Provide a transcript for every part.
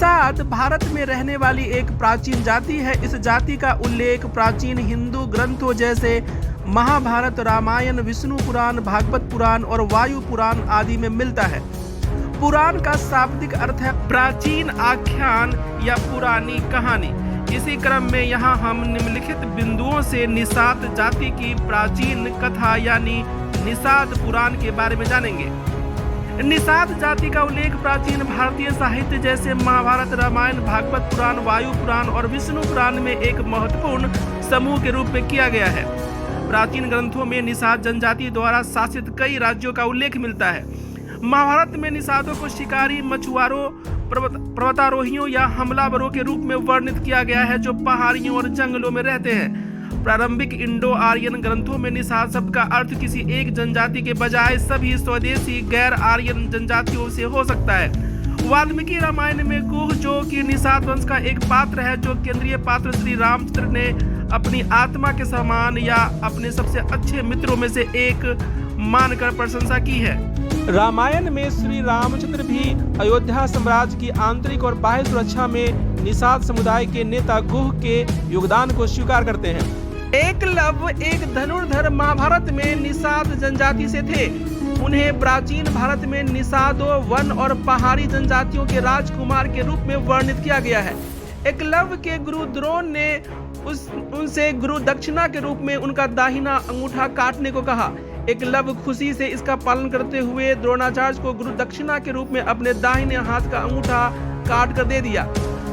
निषाद भारत में रहने वाली एक प्राचीन जाति है। इस जाति का उल्लेख प्राचीन हिंदू ग्रंथों जैसे महाभारत, रामायण, विष्णु पुराण, भागवत पुराण और वायु पुराण आदि में मिलता है। पुराण का शाब्दिक अर्थ है प्राचीन आख्यान या पुरानी कहानी। इसी क्रम में यहाँ हम निम्नलिखित बिंदुओं से निषाद जाति की प्राचीन कथा यानी निषाद पुराण के बारे में जानेंगे। निषाद जाति का उल्लेख प्राचीन भारतीय साहित्य जैसे महाभारत, रामायण, भागवत पुराण, वायु पुराण और विष्णु पुराण में एक महत्वपूर्ण समूह के रूप में किया गया है। प्राचीन ग्रंथों में निषाद जनजाति द्वारा शासित कई राज्यों का उल्लेख मिलता है। महाभारत में निषादों को शिकारी, मछुआरों, पर्वतारोहियों या हमलावरों के रूप में वर्णित किया गया है जो पहाड़ियों और जंगलों में रहते हैं। प्रारंभिक इंडो आर्यन ग्रंथों में निषाद शब्द का अर्थ किसी एक जनजाति के बजाय सभी स्वदेशी गैर आर्यन जनजातियों से हो सकता है। वाल्मीकि रामायण में गुह, जो कि निषाद वंश का एक पात्र है, जो केंद्रीय पात्र श्री रामचंद्र ने अपनी आत्मा के समान या अपने सबसे अच्छे मित्रों में से एक मानकर प्रशंसा की है। रामायण में श्री रामचंद्र भी अयोध्या साम्राज्य की आंतरिक और बाह्य सुरक्षा में निषाद समुदाय के नेता गुह के योगदान को स्वीकार करते हैं। एकलव्य एक धनुर्धर महाभारत में निषाद जनजाति से थे। उन्हें प्राचीन भारत में निषादों, वन और पहाड़ी जनजातियों के राजकुमार के रूप में वर्णित किया गया है। एकलव्य के गुरु द्रोण ने उनसे गुरु दक्षिणा के रूप में उनका दाहिना अंगूठा काटने को कहा। एकलव्य खुशी से इसका पालन करते हुए द्रोणाचार्य को गुरु दक्षिणा के रूप में अपने दाहिने हाथ का अंगूठा काट कर दे दिया।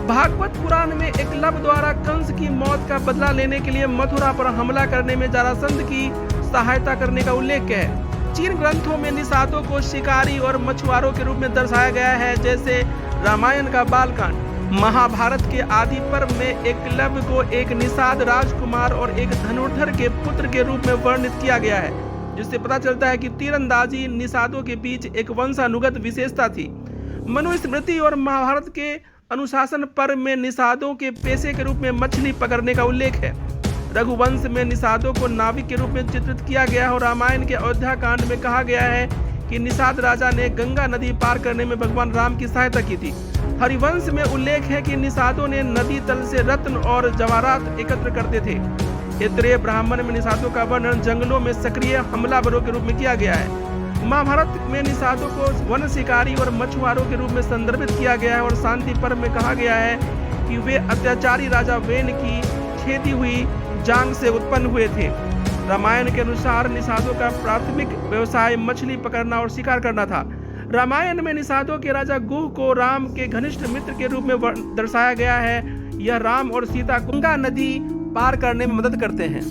भागवत पुराण में एकलव्य द्वारा कंस की मौत का बदला लेने के लिए मथुरा पर हमला करने में जरासंध की सहायता करने का उल्लेख है। चीन ग्रंथों में निषादों को शिकारी और मछुआरों के रूप में दर्शाया गया है, जैसे रामायण का बालकांड। महाभारत के आदि पर्व में एकलव्य को एक निषाद राजकुमार और एक धनुर्धर के पुत्र के रूप में वर्णित किया गया है, जिससे पता चलता है कि तीरंदाजी निषादों के बीच एक वंशानुगत विशेषता थी। मनुस्मृति और महाभारत के अनुशासन पर्व में निषादों के पेशे के रूप में मछली पकड़ने का उल्लेख है। रघुवंश में निषादों को नाविक के रूप में चित्रित किया गया है और रामायण के अयोध्या कांड में कहा गया है कि निषाद राजा ने गंगा नदी पार करने में भगवान राम की सहायता की थी। हरिवंश में उल्लेख है कि निषादों ने नदी तल से रत्न और जवाहरात एकत्र करते थे। ऐतरेय ब्राह्मण में निषादों का वर्णन जंगलों में सक्रिय हमलावरों के रूप में किया गया है। महाभारत में निषादों को वन शिकारी और मछुआरों के रूप में संदर्भित किया गया है और शांति पर्व में कहा गया है कि वे अत्याचारी राजा वेन की खेती हुई जांग से उत्पन्न हुए थे। रामायण के अनुसार निषादों का प्राथमिक व्यवसाय मछली पकड़ना और शिकार करना था। रामायण में निषादों के राजा गुह को राम के घनिष्ठ मित्र के रूप में दर्शाया गया है। यह राम और सीता गंगा नदी पार करने में मदद करते हैं।